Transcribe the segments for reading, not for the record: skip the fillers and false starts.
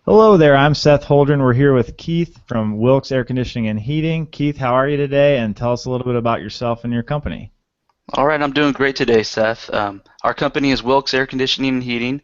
Hello there, I'm Seth Holdren. We're here with Keith from Wilkes Air Conditioning and Heating. Keith, how are you today? And tell us a little bit about yourself and your company. All right, I'm doing great today, Seth. Our company is Wilkes Air Conditioning and Heating.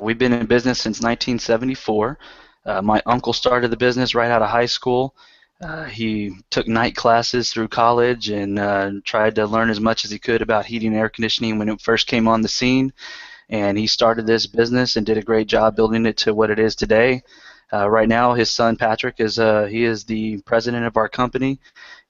We've been in business since 1974. My uncle started the business right out of high school. He took night classes through college and tried to learn as much as he could about heating and air conditioning when it first came on the scene. And he started this business and did a great job building it to what it is today. Right now, his son Patrick is the president of our company.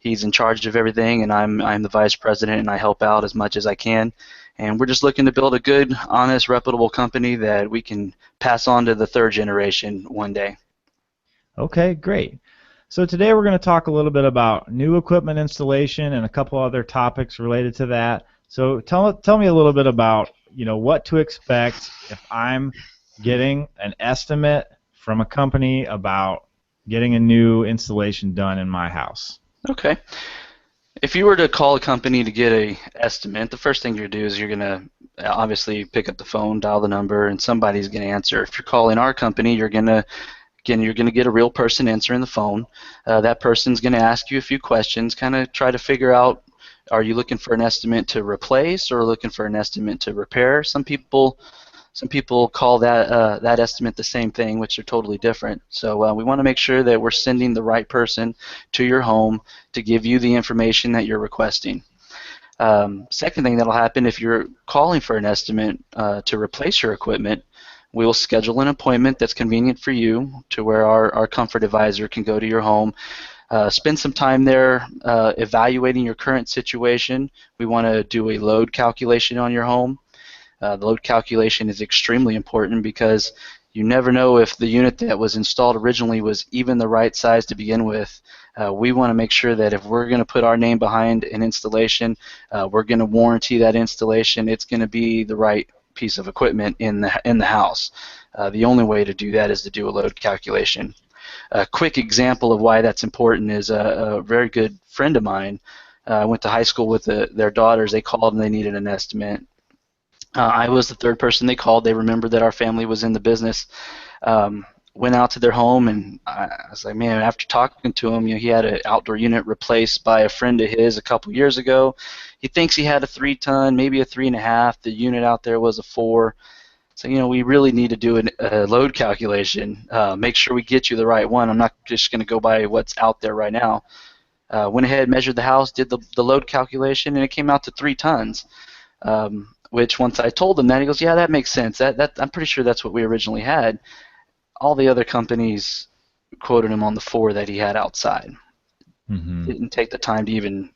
He's in charge of everything, and I'm the vice president, and I help out as much as I can. And we're just looking to build a good, honest, reputable company that we can pass on to the third generation one day. Okay, great. So today we're going to talk a little bit about new equipment installation and a couple other topics related to that. So tell me a little bit about, what to expect if I'm getting an estimate from a company about getting a new installation done in my house. Okay. If you were to call a company to get a estimate, the first thing you're gonna do is you're gonna obviously pick up the phone, dial the number, and somebody's gonna answer. If you're calling our company, you're gonna get a real person answering the phone. That person's gonna ask you a few questions, kind of try to figure out, are you looking for an estimate to replace or looking for an estimate to repair? Some people call that estimate the same thing, which are totally different. So we want to make sure that we're sending the right person to your home to give you the information that you're requesting. Second thing that'll happen if you're calling for an estimate to replace your equipment, we will schedule an appointment that's convenient for you to where our comfort advisor can go to your home, spend some time there evaluating your current situation. We want to do a load calculation on your home. The load calculation is extremely important because you never know if the unit that was installed originally was even the right size to begin with. We want to make sure that if we're going to put our name behind an installation, we're going to warranty that installation. It's going to be the right piece of equipment in the house. The only way to do that is to do a load calculation. A quick example of why that's important is a very good friend of mine. I went to high school with their daughters. They called and they needed an estimate. I was the third person they called. They remembered that our family was in the business. Went out to their home, and I was like, man, after talking to him, he had an outdoor unit replaced by a friend of his a couple years ago. He thinks he had a 3-ton, maybe a 3.5. The unit out there was a 4. So, we really need to do a load calculation. Make sure we get you the right one. I'm not just going to go by what's out there right now. Went ahead, measured the house, did the load calculation, and it came out to 3 tons. Which once I told him that, he goes, yeah, that makes sense. That I'm pretty sure that's what we originally had. All the other companies quoted him on the 4 that he had outside. Mm-hmm. Didn't take the time to even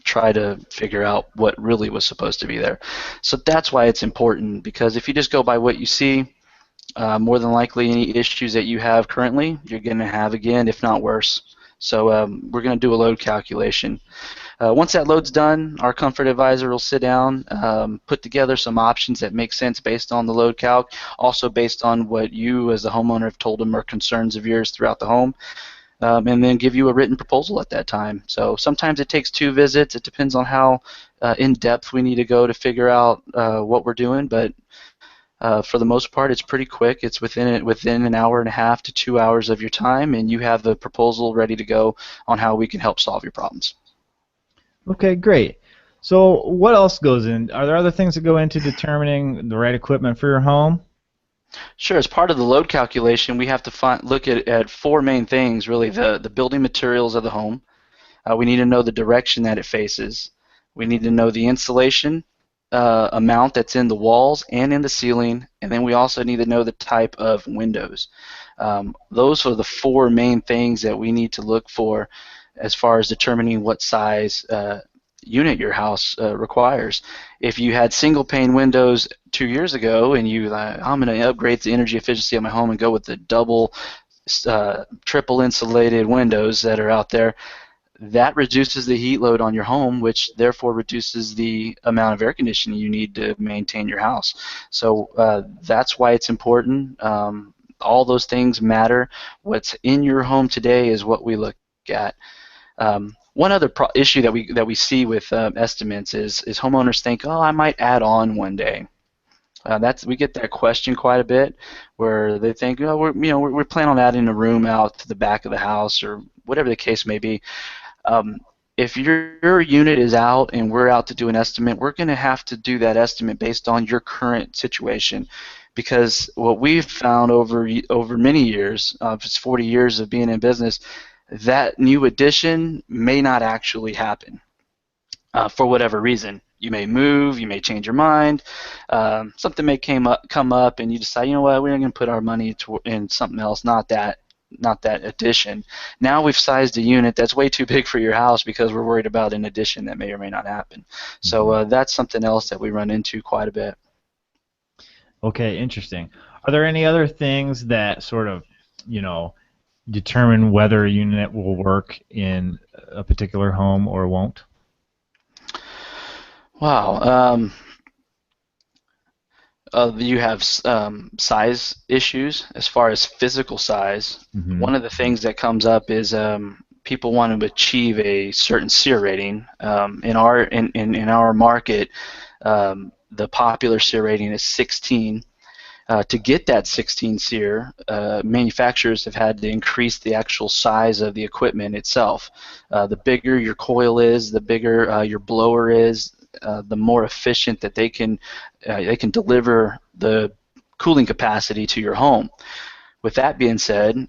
try to figure out what really was supposed to be there. So that's why it's important, because if you just go by what you see, more than likely any issues that you have currently, you're going to have again, if not worse. So we're going to do a load calculation. Once that load's done, our comfort advisor will sit down, put together some options that make sense based on the load calc, also based on what you as the homeowner have told them are concerns of yours throughout the home, and then give you a written proposal at that time. So sometimes it takes 2 visits. It depends on how in-depth we need to go to figure out what we're doing, but for the most part, it's pretty quick. It's within an hour and a half to 2 hours of your time, and you have the proposal ready to go on how we can help solve your problems. Okay, great. So what else goes in? Are there other things that go into determining the right equipment for your home? Sure. As part of the load calculation, we have to look at 4 main things, really. The building materials of the home. We need to know the direction that it faces. We need to know the insulation amount that's in the walls and in the ceiling, and then we also need to know the type of windows. Those are the 4 main things that we need to look for as far as determining what size unit your house requires. If you had single pane windows 2 years ago and I'm going to upgrade the energy efficiency of my home and go with the double, triple insulated windows that are out there, that reduces the heat load on your home, which therefore reduces the amount of air conditioning you need to maintain your house. So that's why it's important. All those things matter. What's in your home today is what we look at. One other issue that we see with estimates is homeowners think, oh, I might add on one day. We get that question quite a bit, where they think, oh, we're planning on adding a room out to the back of the house or whatever the case may be. Um, if your unit is out and we're out to do an estimate, we're going to have to do that estimate based on your current situation, because what we've found over many years, if it's 40 years of being in business, that new addition may not actually happen for whatever reason. You may move, you may change your mind, something may come up, and you decide, you know what, we're going to put our money in something else, not that addition. Now we've sized a unit that's way too big for your house because we're worried about an addition that may or may not happen. So that's something else that we run into quite a bit. Okay, interesting. Are there any other things that sort of, determine whether a unit will work in a particular home or won't? Wow. You have size issues as far as physical size. Mm-hmm. One of the things that comes up is people want to achieve a certain SEER rating. In our market, the popular SEER rating is 16. To get that 16 SEER, manufacturers have had to increase the actual size of the equipment itself. The bigger your coil is, the bigger your blower is, the more efficient that they can deliver the cooling capacity to your home. With that being said,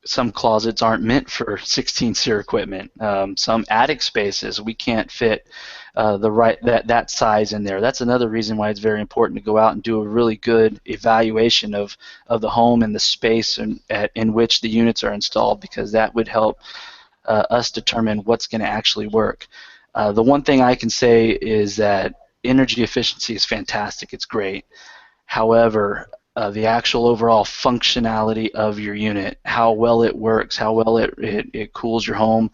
some closets aren't meant for 16 SEER equipment. Some attic spaces, we can't fit that size in there. That's another reason why it's very important to go out and do a really good evaluation of the home and the space in which the units are installed, because that would help us determine what's going to actually work. The one thing I can say is that energy efficiency is fantastic. It's great. However, the actual overall functionality of your unit, how well it works, how well it cools your home,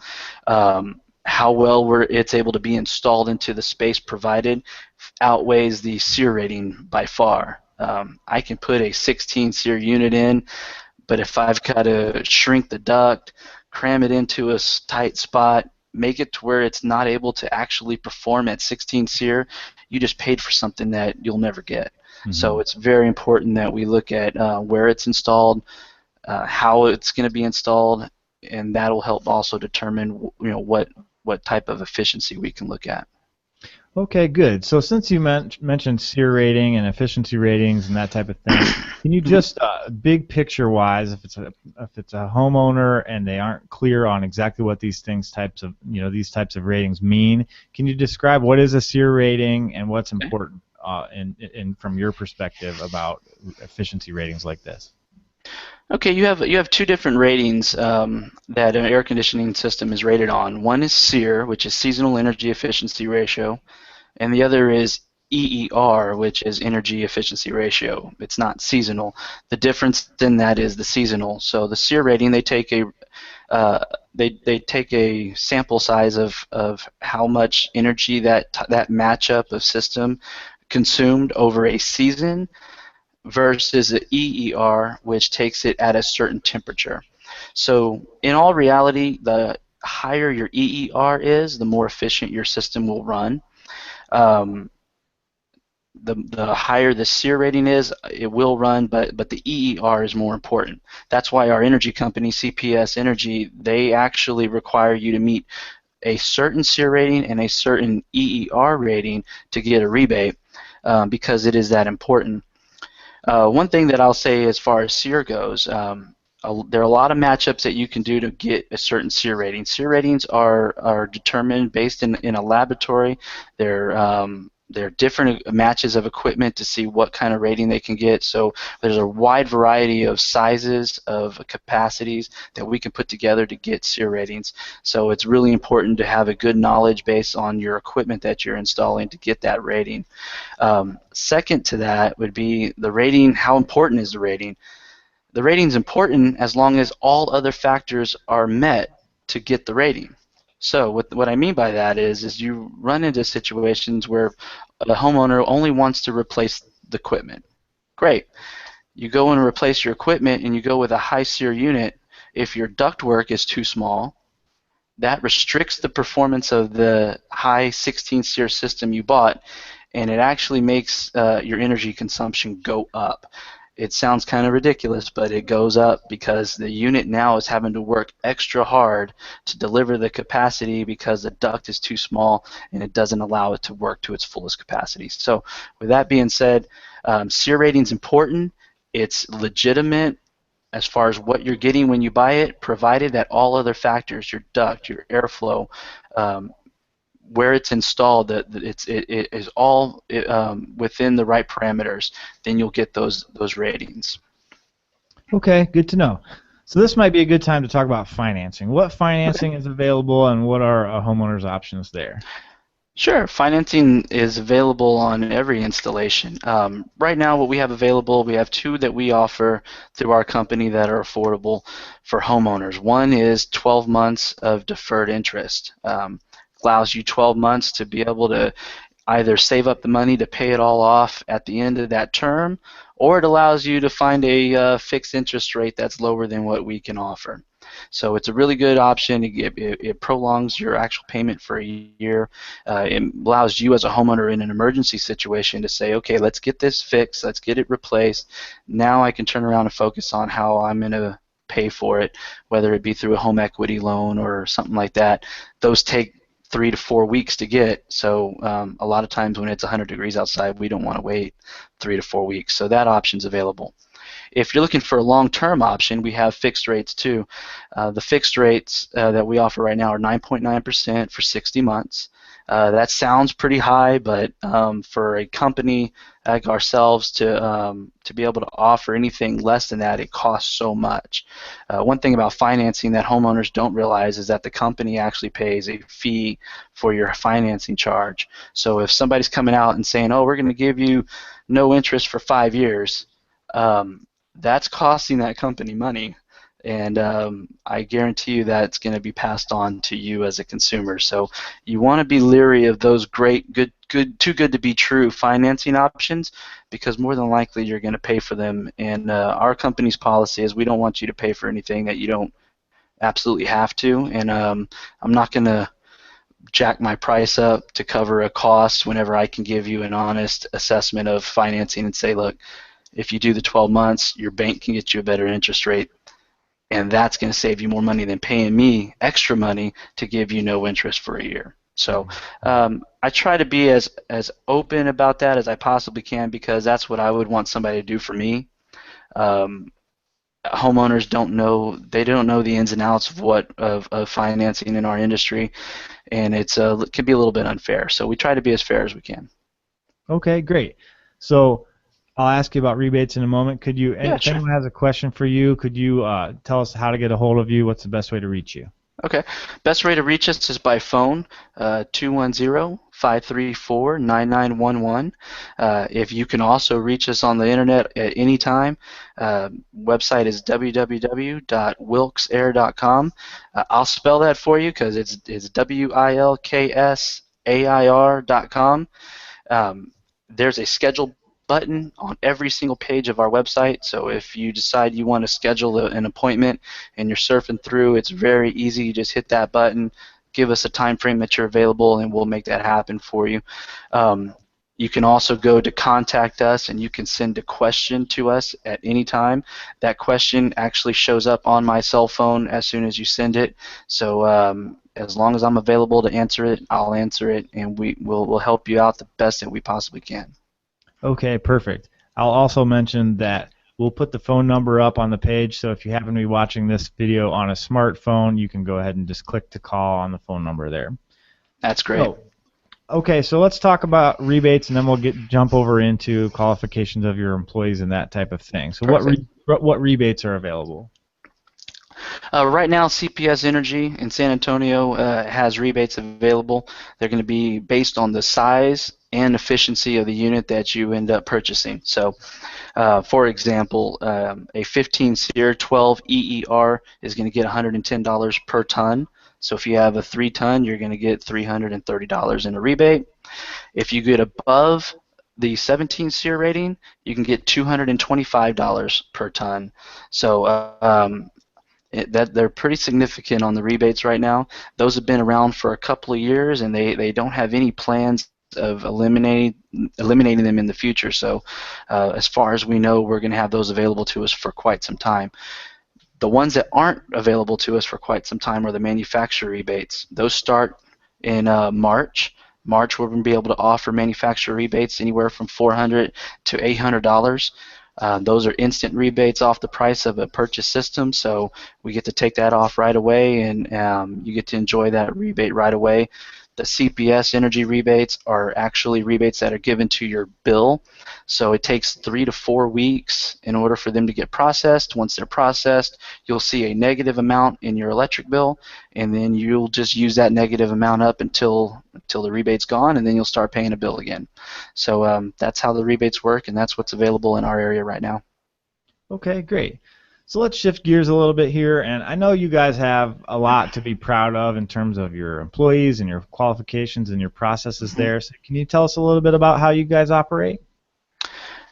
how well it's able to be installed into the space provided, outweighs the SEER rating by far. I can put a 16 SEER unit in, but if I've got to shrink the duct, cram it into a tight spot, make it to where it's not able to actually perform at 16 SEER, you just paid for something that you'll never get. Mm-hmm. So it's very important that we look at where it's installed, how it's going to be installed, and that'll help also determine what type of efficiency we can look at. Okay, good. So since you mentioned SEER rating and efficiency ratings and that type of thing, can you just big picture wise, if it's a homeowner and they aren't clear on exactly what these types of ratings mean, can you describe what is a SEER rating and what's important in from your perspective about efficiency ratings like this? Okay, you have two different ratings that an air conditioning system is rated on. One is SEER, which is Seasonal Energy Efficiency Ratio, and the other is EER, which is Energy Efficiency Ratio. It's not seasonal. The difference in that is the seasonal. So the SEER rating, they take a sample size of how much energy that matchup of system consumed over a season, versus the EER, which takes it at a certain temperature. So in all reality, the higher your EER is, the more efficient your system will run. The higher the SEER rating is, it will run, but the EER is more important. That's why our energy company, CPS Energy, they actually require you to meet a certain SEER rating and a certain EER rating to get a rebate, because it is that important. One thing that I'll say as far as SEER goes, there are a lot of matchups that you can do to get a certain SEER rating. SEER ratings are determined based in a laboratory. They're different matches of equipment to see what kind of rating they can get. So there's a wide variety of sizes, of capacities that we can put together to get SEER ratings. So it's really important to have a good knowledge base on your equipment that you're installing to get that rating. Second to that would be the rating. How important is the rating? The rating is important as long as all other factors are met to get the rating. So what I mean by that is you run into situations where the homeowner only wants to replace the equipment. Great. You go and replace your equipment and you go with a high SEER unit. If your ductwork is too small, that restricts the performance of the high 16 SEER system you bought, and it actually makes your energy consumption go up. It sounds kind of ridiculous, but it goes up because the unit now is having to work extra hard to deliver the capacity because the duct is too small and it doesn't allow it to work to its fullest capacity. So with that being said, SEER rating is important. It's legitimate as far as what you're getting when you buy it, provided that all other factors, your duct, your airflow, um, where it's installed, that it is all within the right parameters, then you'll get those ratings. Okay, good to know. So this might be a good time to talk about financing. What Okay. financing is available, and what are a homeowner's options there? Sure, financing is available on every installation. Right now, what we have available, we have two that we offer through our company that are affordable for homeowners. One is 12 months of deferred interest. Allows you 12 months to be able to either save up the money to pay it all off at the end of that term, or it allows you to find a fixed interest rate that's lower than what we can offer. So it's a really good option. It prolongs your actual payment for a year. It allows you as a homeowner in an emergency situation to say, okay, let's get this fixed, let's get it replaced. Now I can turn around and focus on how I'm going to pay for it, whether it be through a home equity loan or something like that. Those take 3 to 4 weeks to get. So a lot of times when it's 100 degrees outside, we don't want to wait 3 to 4 weeks. So that option's available. If you're looking for a long-term option, we have fixed rates too. The fixed rates that we offer right now are 9.9% for 60 months. That sounds pretty high, but for a company like ourselves to be able to offer anything less than that, it costs so much. One thing about financing that homeowners don't realize is that the company actually pays a fee for your financing charge. So if somebody's coming out and saying, oh, we're going to give you no interest for 5 years, that's costing that company money, and I guarantee you that's going to be passed on to you as a consumer. So you want to be leery of those great, too good to be true financing options, because more than likely you're going to pay for them. And our company's policy is we don't want you to pay for anything that you don't absolutely have to. And I'm not going to jack my price up to cover a cost whenever I can give you an honest assessment of financing and say, look, if you do the 12 months, your bank can get you a better interest rate, and that's going to save you more money than paying me extra money to give you no interest for a year. So I try to be as open about that as I possibly can, because that's what I would want somebody to do for me. Homeowners don't know, they don't know the ins and outs of financing in our industry, and it can be a little bit unfair. So we try to be as fair as we can. Okay, great. So I'll ask you about rebates in a moment. Could you, Yeah, if sure. anyone has a question for you, could you tell us how to get a hold of you? What's the best way to reach you? Okay. Best way to reach us is by phone, 210-534-9911. If you can also reach us on the internet at any time, website is www.wilksair.com. I'll spell that for you because it's WILKSAIR.com. There's a schedule button on every single page of our website, so if you decide you want to schedule an appointment and you're surfing through, it's very easy. You just hit that button, give us a time frame that you're available, and we'll make that happen for you. You can also go to contact us, and you can send a question to us at any time. That question actually shows up on my cell phone as soon as you send it, so as long as I'm available to answer it, I'll answer it, and we'll help you out the best that we possibly can. Okay, perfect. I'll also mention that we'll put the phone number up on the page, so if you happen to be watching this video on a smartphone, you can go ahead and just click to call on the phone number there. That's great. So, okay, so let's talk about rebates, and then we'll jump over into qualifications of your employees and that type of thing. So Perfect. what rebates are available? Right now, CPS Energy in San Antonio has rebates available. They're going to be based on the size and efficiency of the unit that you end up purchasing. So, for example, a 15 SEER 12 EER is going to get $110 per ton. So if you have a 3-ton, you're going to get $330 in a rebate. If you get above the 17 SEER rating, you can get $225 per ton. So they're pretty significant on the rebates right now. Those have been around for a couple of years, and they don't have any plans of eliminating them in the future. So as far as we know, we're going to have those available to us for quite some time. The ones that aren't available to us for quite some time are the manufacturer rebates. Those start in March. March, we're going to be able to offer manufacturer rebates anywhere from $400 to $800. Those are instant rebates off the price of a purchase system, so we get to take that off right away, and you get to enjoy that rebate right away. The CPS energy rebates are actually rebates that are given to your bill, so it takes 3 to 4 weeks in order for them to get processed. Once they're processed, you'll see a negative amount in your electric bill, and then you'll just use that negative amount up until the rebate's gone, and then you'll start paying a bill again. So that's how the rebates work, and that's what's available in our area right now. Okay, great. So let's shift gears a little bit here, and I know you guys have a lot to be proud of in terms of your employees and your qualifications and your processes there. So can you tell us a little bit about how you guys operate?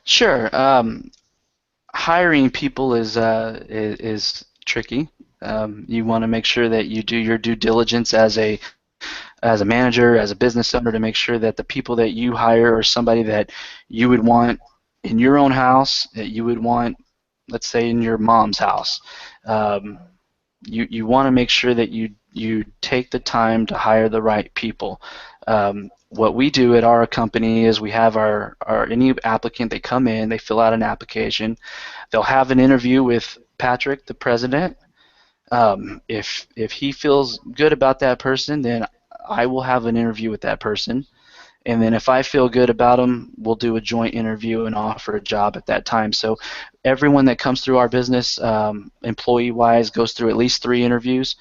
Sure. Hiring people is tricky. You want to make sure that you do your due diligence as a manager, as a business owner, to make sure that the people that you hire are somebody that you would want in your own house, that you would want, let's say, in your mom's house. You want to make sure that you take the time to hire the right people. What we do at our company is we have our any applicant, they come in, they fill out an application, they'll have an interview with Patrick, the president. If he feels good about that person, then I will have an interview with that person. And then if I feel good about them, we'll do a joint interview and offer a job at that time. So everyone that comes through our business, employee-wise, goes through at least 3 interviews.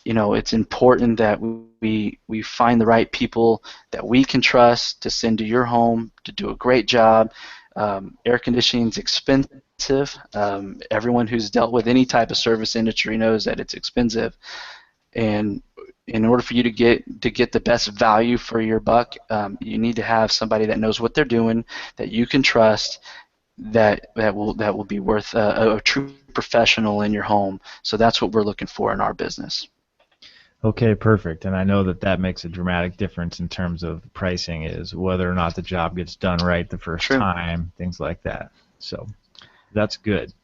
It's important that we find the right people that we can trust to send to your home to do a great job. Air conditioning is expensive. Everyone who's dealt with any type of service industry knows that it's expensive. And in order for you to get the best value for your buck, you need to have somebody that knows what they're doing, that you can trust, that will be worth a true professional in your home. So that's what we're looking for in our business. Okay, perfect. And I know that makes a dramatic difference in terms of pricing, is whether or not the job gets done right the first True. time, things like that. So that's good.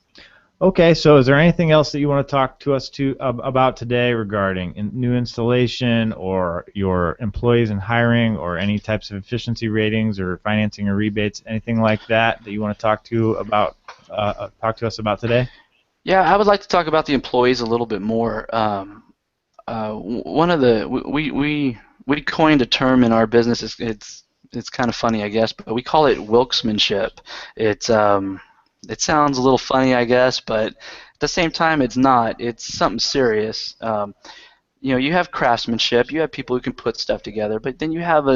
Okay, so is there anything else that you want to talk to us about today regarding new installation or your employees and hiring or any types of efficiency ratings or financing or rebates, anything like that you want to talk to us about today? Yeah, I would like to talk about the employees a little bit more. One of the we coined a term in our business. It's kind of funny, I guess, but we call it Wilkesmanship. It sounds a little funny, I guess, but at the same time, it's not. It's something serious. You have craftsmanship. You have people who can put stuff together, but then you have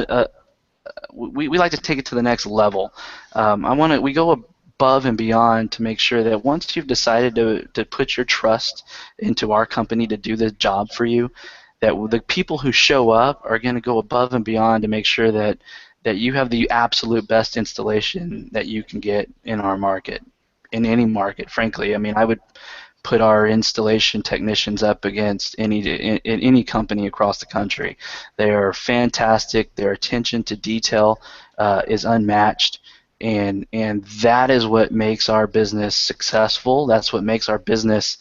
we like to take it to the next level. We go above and beyond to make sure that once you've decided to put your trust into our company to do the job for you, that the people who show up are going to go above and beyond to make sure that you have the absolute best installation that you can get in our market, in any market, frankly. I mean, I would put our installation technicians up against any company across the country. They are fantastic. Their attention to detail is unmatched, and that is what makes our business successful. That's what makes our business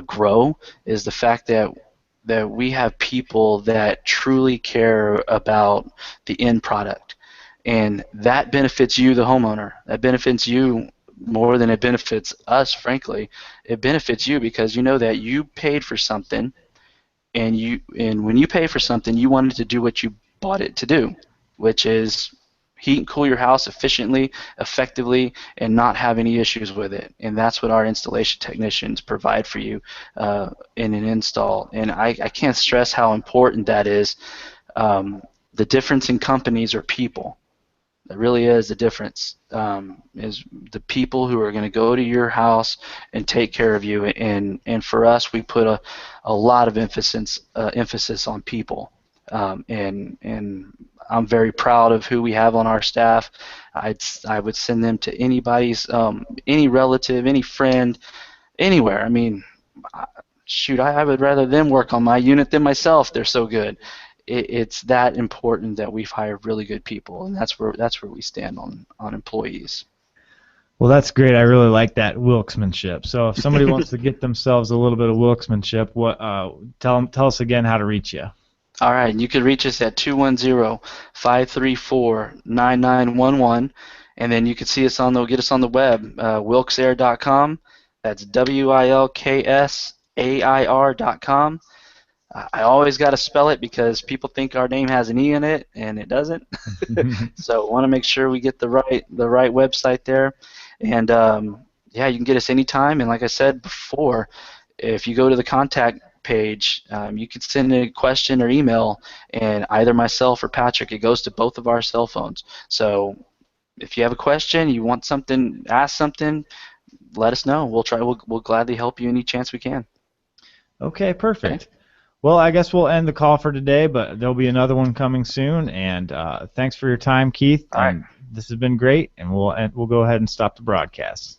grow, is the fact that we have people that truly care about the end product. And that benefits you, the homeowner. That benefits you more than it benefits us, frankly. It benefits you because you know that you paid for something, and when you pay for something, you wanted to do what you bought it to do, which is heat and cool your house efficiently, effectively, and not have any issues with it. And that's what our installation technicians provide for you in an install. And I can't stress how important that is. The difference in companies are people. It really is the difference, is the people who are going to go to your house and take care of you. And for us, we put a lot of emphasis on people. And I'm very proud of who we have on our staff. I would send them to anybody's, any relative, any friend, anywhere. I mean, shoot, I would rather them work on my unit than myself. They're so good. it's that important that we hire really good people, and that's where we stand on employees. Well, that's great. I really like that Wilkesmanship. So if somebody wants to get themselves a little bit of Wilkesmanship, what tell us again how to reach you. All right, and you can reach us at 210-534-9911, and then you can see us get us on the web, wilksair.com. That's WILKSAIR.com. I always got to spell it because people think our name has an E in it, and it doesn't. So I want to make sure we get the right website there. And yeah, you can get us anytime. And like I said before, if you go to the contact page, you can send a question or email, and either myself or Patrick, it goes to both of our cell phones. So if you have a question, you want something, ask something, let us know. We'll gladly help you any chance we can. Okay, perfect. Okay. Well, I guess we'll end the call for today, but there'll be another one coming soon. And thanks for your time, Keith. All right. This has been great, and we'll go ahead and stop the broadcast.